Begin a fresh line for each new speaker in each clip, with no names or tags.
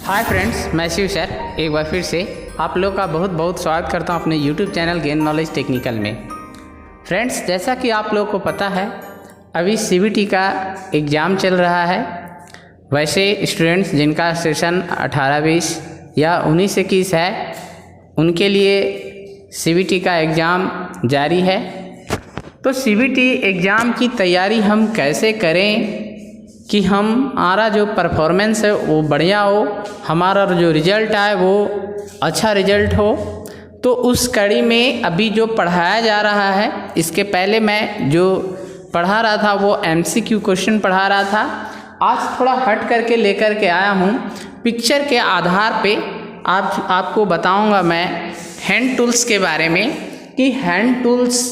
Hi friends, मैं Shiv sir एक बार फिर से आप लोग का बहुत बहुत स्वागत करता हूं अपने YouTube channel gain knowledge technical में। फ्रेंड्स, जैसा कि आप लोग को पता है अभी सीबीटी का एग्ज़ाम चल रहा है। वैसे स्टूडेंट्स जिनका सेशन 18-20 या 19-21 है उनके लिए सीबीटी का एग्ज़ाम जारी है। तो सीबीटी एग्ज़ाम की तैयारी हम कैसे करें कि हमारा जो परफॉर्मेंस है वो बढ़िया हो, हमारा जो रिज़ल्ट आए वो अच्छा रिज़ल्ट हो। तो उस कड़ी में अभी जो पढ़ाया जा रहा है, इसके पहले मैं जो पढ़ा रहा था वो एमसीक्यू क्वेश्चन पढ़ा रहा था। आज थोड़ा हट करके लेकर के आया हूँ। पिक्चर के आधार पे आपको बताऊँगा मैं हैंड टूल्स के बारे में कि हैंड टूल्स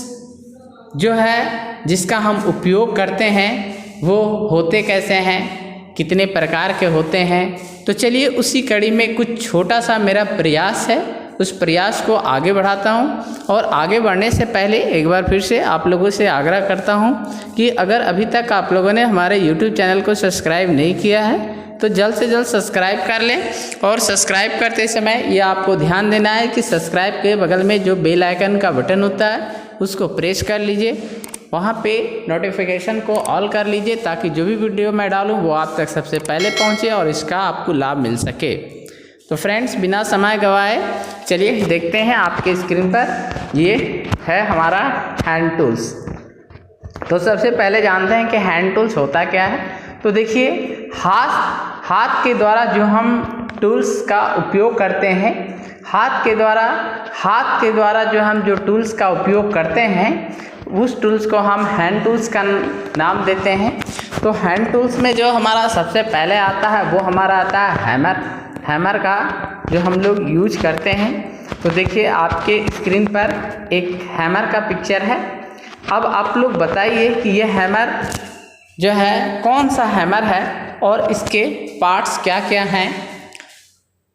जो है जिसका हम उपयोग करते हैं वो होते कैसे हैं, कितने प्रकार के होते हैं। तो चलिए उसी कड़ी में कुछ छोटा सा मेरा प्रयास है, उस प्रयास को आगे बढ़ाता हूं। और आगे बढ़ने से पहले एक बार फिर से आप लोगों से आग्रह करता हूं कि अगर अभी तक आप लोगों ने हमारे YouTube चैनल को सब्सक्राइब नहीं किया है तो जल्द से जल्द सब्सक्राइब कर लें। और सब्सक्राइब करते समय ये आपको ध्यान देना है कि सब्सक्राइब के बगल में जो बेल आइकन का बटन होता है उसको प्रेस कर लीजिए, वहाँ पे नोटिफिकेशन को ऑल कर लीजिए ताकि जो भी वीडियो मैं डालूँ वो आप तक सबसे पहले पहुँचे और इसका आपको लाभ मिल सके। तो फ्रेंड्स, बिना समय गवाए चलिए देखते हैं आपके स्क्रीन पर। ये है हमारा हैंड टूल्स। तो सबसे पहले जानते हैं कि हैंड टूल्स होता क्या है। तो देखिए, हाथ के द्वारा जो हम टूल्स का उपयोग करते हैं, हाथ के द्वारा जो टूल्स का उपयोग करते हैं उस टूल्स को हम हैंड टूल्स का नाम देते हैं। तो हैंड टूल्स में जो हमारा सबसे पहले आता है वो हमारा आता है हैमर का जो हम लोग यूज करते हैं। तो देखिए आपके स्क्रीन पर एक हैमर का पिक्चर है। अब आप लोग बताइए कि ये हैमर जो है कौन सा हैमर है और इसके पार्ट्स क्या क्या हैं।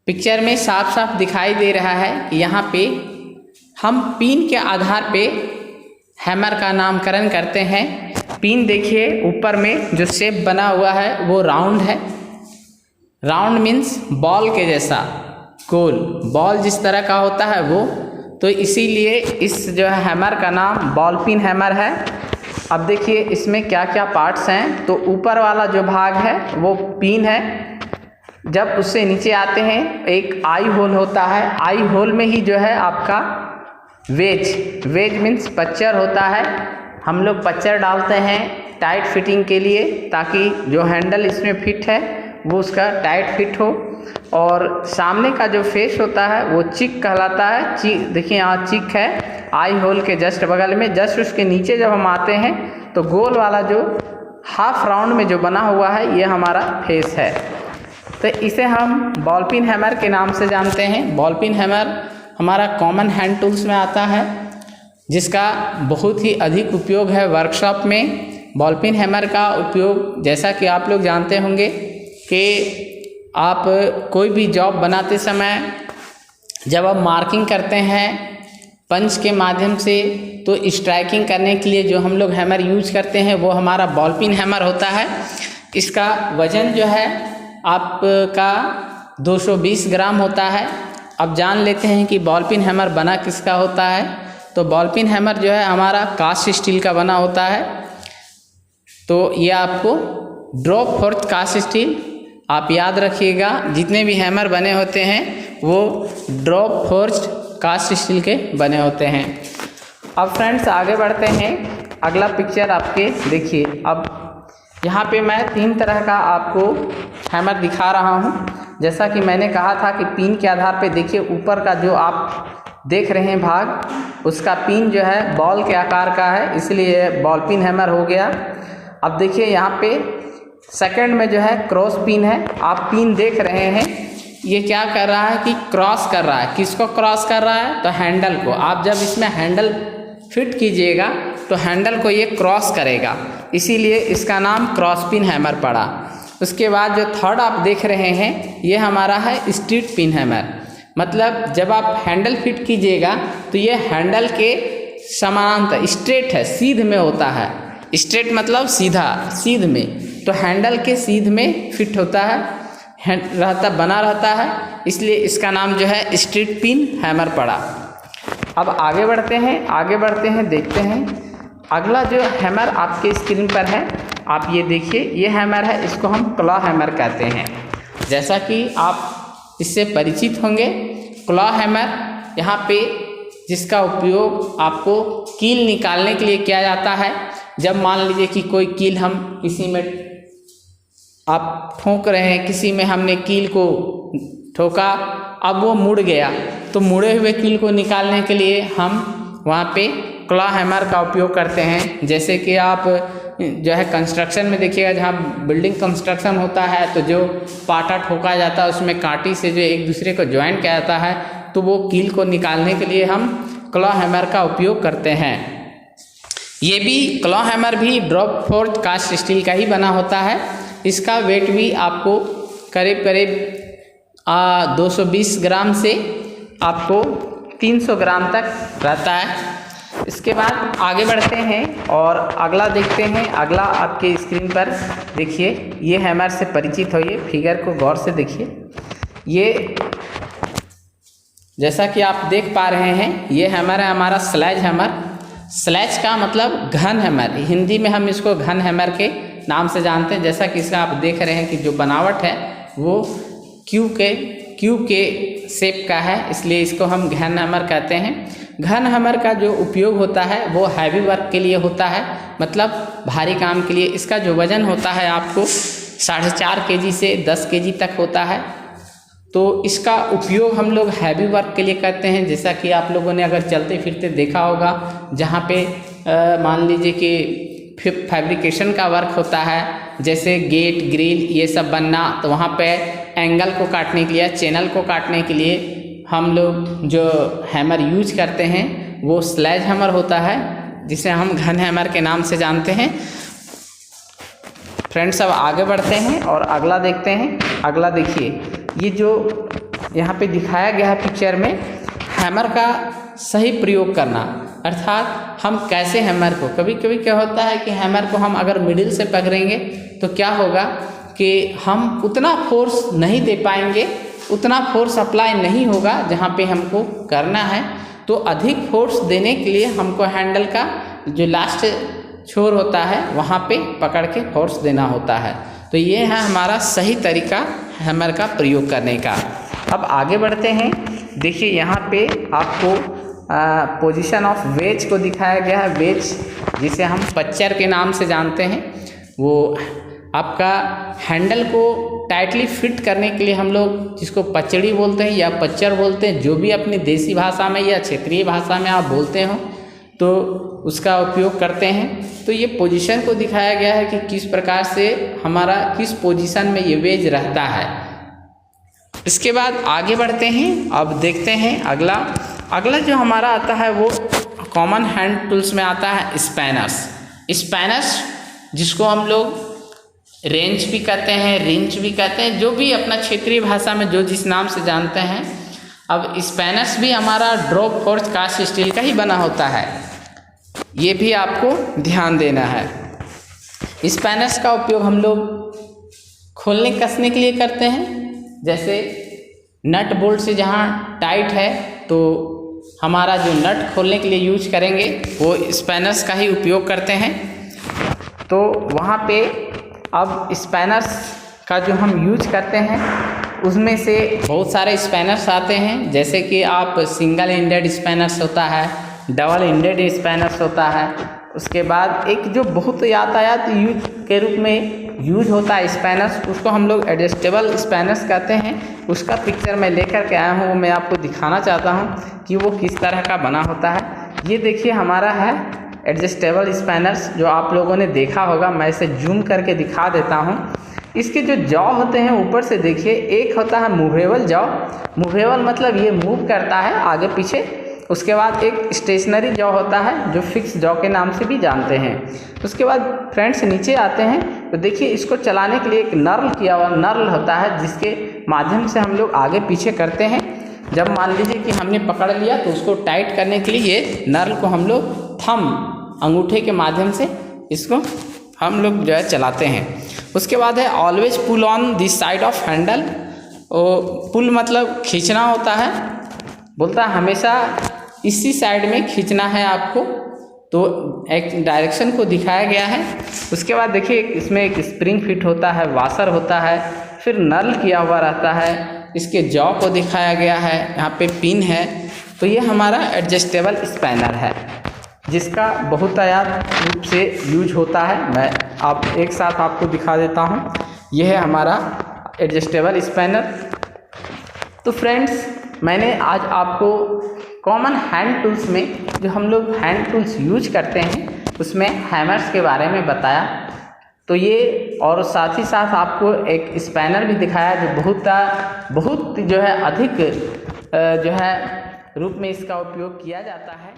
पिक्चर में साफ साफ दिखाई दे रहा है कि यहाँ पे हम पिन के आधार पे हैमर का नामकरण करते हैं। पिन देखिए ऊपर में जो शेप बना हुआ है वो राउंड है। राउंड मीन्स बॉल के जैसा, गोल बॉल जिस तरह का होता है वो। तो इसीलिए इस जो है हैमर का नाम बॉल पिन हैमर है। अब देखिए इसमें क्या क्या पार्ट्स हैं। तो ऊपर वाला जो भाग है वो पिन है। जब उससे नीचे आते हैं एक आई होल होता है। आई होल में ही जो है आपका वेज मीन्स पच्चर होता है। हम लोग पच्चर डालते हैं टाइट फिटिंग के लिए ताकि जो हैंडल इसमें फिट है वो उसका टाइट फिट हो। और सामने का जो फेस होता है वो चिक कहलाता है। देखिए यहाँ चिक है आई होल के जस्ट बगल में। जस्ट उसके नीचे जब हम आते हैं तो गोल वाला जो हाफ राउंड में जो बना हुआ है ये हमारा फेस है। तो इसे हम बॉल पिन हैमर के नाम से जानते हैं। बॉल पिन हैमर हमारा कॉमन हैंड टूल्स में आता है जिसका बहुत ही अधिक उपयोग है वर्कशॉप में। बॉल पिन हैमर का उपयोग जैसा कि आप लोग जानते होंगे कि आप कोई भी जॉब बनाते समय जब आप मार्किंग करते हैं पंच के माध्यम से तो स्ट्राइकिंग करने के लिए जो हम लोग हैमर यूज करते हैं वो हमारा बॉल पिन हैमर होता है। इसका वज़न जो है आपका 220 ग्राम होता है। अब जान लेते हैं कि बॉल पिन हैमर बना किसका होता है। तो बॉल पिन हैमर जो है हमारा कास्ट स्टील का बना होता है। तो ये आपको ड्रॉप फोर्थ कास्ट स्टील आप याद रखिएगा। जितने भी हैमर बने होते हैं वो ड्रॉप फोर्थ कास्ट स्टील के बने होते हैं। अब फ्रेंड्स आगे बढ़ते हैं। अगला पिक्चर आपके देखिए। अब यहाँ पे मैं 3 तरह का आपको हैमर दिखा रहा हूँ। जैसा कि मैंने कहा था कि पिन के आधार पे देखिए ऊपर का जो आप देख रहे हैं भाग उसका पिन जो है बॉल के आकार का है, इसलिए बॉल पिन हैमर हो गया। अब देखिए यहाँ पे सेकंड में जो है क्रॉस पिन है। आप पिन देख रहे हैं ये क्या कर रहा है कि क्रॉस कर रहा है। किसको क्रॉस कर रहा है? तो हैंडल को। आप जब इसमें हैंडल फिट कीजिएगा तो हैंडल को ये क्रॉस करेगा, इसीलिए इसका नाम क्रॉस पिन हैमर पड़ा। उसके बाद जो थर्ड आप देख रहे हैं ये हमारा है स्ट्रेट पिन हैमर। मतलब जब आप हैंडल फिट कीजिएगा तो ये हैंडल के समानांतर स्ट्रेट है, सीध में होता है। स्ट्रेट मतलब सीधा, सीध में। तो हैंडल के सीध में फिट होता है। बना रहता है, इसलिए इसका नाम जो है स्ट्रीट पिन हैमर पड़ा। अब आगे बढ़ते हैं, देखते हैं अगला जो हैमर आपके स्क्रीन पर है। आप ये देखिए, ये हैमर है, इसको हम क्लॉ हैमर कहते हैं। जैसा कि आप इससे परिचित होंगे, क्लॉ हैमर यहाँ पे जिसका उपयोग आपको कील निकालने के लिए किया जाता है। जब मान लीजिए कि कोई कील हम किसी में आप ठोक रहे हैं, किसी में हमने कील को ठोका, अब वो मुड़ गया, तो मुड़े हुए कील को निकालने के लिए हम वहाँ पे क्लॉ हैमर का उपयोग करते हैं। जैसे कि आप जो है कंस्ट्रक्शन में देखिएगा, जहाँ बिल्डिंग कंस्ट्रक्शन होता है तो जो पाटा ठोका जाता है उसमें कांटी से जो एक दूसरे को ज्वाइंट किया जाता है, तो वो कील को निकालने के लिए हम क्लॉ हैमर का उपयोग करते हैं। ये भी क्लॉ हैमर भी ड्रॉप फोर्ज कास्ट स्टील का ही बना होता है। इसका वेट भी आपको करीब 220 ग्राम से आपको 300 ग्राम तक रहता है। इसके बाद आगे बढ़ते हैं और अगला देखते हैं। अगला आपके स्क्रीन पर देखिए, ये हैमर से परिचित होइए, फिगर को गौर से देखिए। ये जैसा कि आप देख पा रहे हैं, ये हैमर है हमारा स्लेज हैमर। स्लेज का मतलब घन हैमर, हिंदी में हम इसको घन हैमर के नाम से जानते हैं। जैसा कि इसका आप देख रहे हैं कि जो बनावट है वो क्यू के शेप का है, इसलिए इसको हम घन हैमर कहते हैं। घन हैमर का जो उपयोग होता है वो हैवी वर्क के लिए होता है, मतलब भारी काम के लिए। इसका जो वजन होता है आपको 4.5 kg से 10 kg तक होता है। तो इसका उपयोग हम लोग हैवी वर्क के लिए करते हैं। जैसा कि आप लोगों ने अगर चलते फिरते देखा होगा, जहाँ पे मान लीजिए कि फैब्रिकेशन का वर्क होता है, जैसे गेट ग्रिल ये सब बनना, तो वहाँ पे एंगल को काटने के लिए, चैनल को काटने के लिए हम लोग जो हैमर यूज करते हैं वो स्लेज हैमर होता है, जिसे हम घन हैमर के नाम से जानते हैं। फ्रेंड्स, अब आगे बढ़ते हैं और अगला देखते हैं। अगला देखिए, ये जो यहाँ पे दिखाया गया है पिक्चर में, हैमर का सही प्रयोग करना, अर्थात हम कैसे हैमर को, कभी कभी क्या होता है कि हैमर को हम अगर मिडिल से पकड़ेंगे तो क्या होगा कि हम उतना फोर्स नहीं दे पाएंगे, उतना फोर्स अप्लाई नहीं होगा जहाँ पे हमको करना है। तो अधिक फोर्स देने के लिए हमको हैंडल का जो लास्ट छोर होता है वहाँ पे पकड़ के फोर्स देना होता है। तो ये है हमारा सही तरीका हैमर का प्रयोग करने का। अब आगे बढ़ते हैं। देखिए, यहाँ पे आपको पोजीशन ऑफ वेज को दिखाया गया है। वेज जिसे हम पच्चर के नाम से जानते हैं, वो आपका हैंडल को टाइटली फिट करने के लिए हम लोग जिसको पचड़ी बोलते हैं या पच्चर बोलते हैं, जो भी अपनी देसी भाषा में या क्षेत्रीय भाषा में आप बोलते हो, तो उसका उपयोग करते हैं। तो ये पोजीशन को दिखाया गया है कि किस प्रकार से हमारा किस पोजीशन में ये वेज रहता है। इसके बाद आगे बढ़ते हैं। अब देखते हैं अगला जो हमारा आता है वो कॉमन हैंड टूल्स में आता है स्पैनर्स, जिसको हम लोग रेंच भी कहते हैं, रिंच भी कहते हैं, जो भी अपना क्षेत्रीय भाषा में जो जिस नाम से जानते हैं। अब स्पैनर्स भी हमारा ड्रॉप फोर्ज कास्ट स्टील का ही बना होता है, ये भी आपको ध्यान देना है। स्पैनर्स का उपयोग हम लोग खोलने कसने के लिए करते हैं। जैसे नट बोल्ट से जहाँ टाइट है तो हमारा जो नट खोलने के लिए यूज करेंगे वो स्पैनर्स का ही उपयोग करते हैं। तो वहाँ पे अब स्पैनर्स का जो हम यूज करते हैं उसमें से बहुत सारे स्पैनर्स आते हैं। जैसे कि आप सिंगल एंडेड स्पैनर्स होता है, डबल एंडेड स्पैनर्स होता है। उसके बाद एक जो बहुत यातायात यूज के रूप में यूज होता है स्पैनर्स, उसको हम लोग एडजस्टेबल स्पैनर्स कहते हैं। उसका पिक्चर मैं लेकर के आया हूँ, मैं आपको दिखाना चाहता हूँ कि वो किस तरह का बना होता है। ये देखिए हमारा है एडजस्टेबल स्पैनर्स, जो आप लोगों ने देखा होगा। मैं इसे जूम करके दिखा देता हूँ। इसके जो जॉ होते हैं ऊपर से देखिए, एक होता है मूवेबल जॉ। मूवेबल मतलब ये मूव करता है आगे पीछे। उसके बाद एक स्टेशनरी जॉ होता है जो फिक्स जॉ के नाम से भी जानते हैं। उसके बाद फ्रेंड्स नीचे आते हैं तो देखिए इसको चलाने के लिए एक नर्ल किया हुआ नर्ल होता है, जिसके माध्यम से हम लोग आगे पीछे करते हैं। जब मान लीजिए कि हमने पकड़ लिया तो उसको टाइट करने के लिए ये नर्ल को हम लोग थंब अंगूठे के माध्यम से इसको हम लोग जो है चलाते हैं। उसके बाद है always pull on this side of handle. Pull मतलब खींचना होता है, बोलता है हमेशा इसी साइड में खींचना है आपको, तो एक डायरेक्शन को दिखाया गया है। उसके बाद देखिए इसमें एक स्प्रिंग फिट होता है, वाशर होता है, फिर नल किया हुआ रहता है, इसके जॉ को दिखाया गया है, यहाँ पे पिन है। तो ये हमारा एडजस्टेबल स्पैनर है जिसका बहुतायत रूप से यूज होता है। मैं एक साथ आपको दिखा देता हूँ। यह है हमारा एडजस्टेबल स्पैनर। तो फ्रेंड्स, मैंने आज आपको कॉमन हैंड टूल्स में जो हम लोग हैंड टूल्स यूज करते हैं उसमें हैमर्स के बारे में बताया। तो ये और साथ ही साथ आपको एक स्पैनर भी दिखाया जो बहुत जो है अधिक जो है रूप में इसका उपयोग किया जाता है।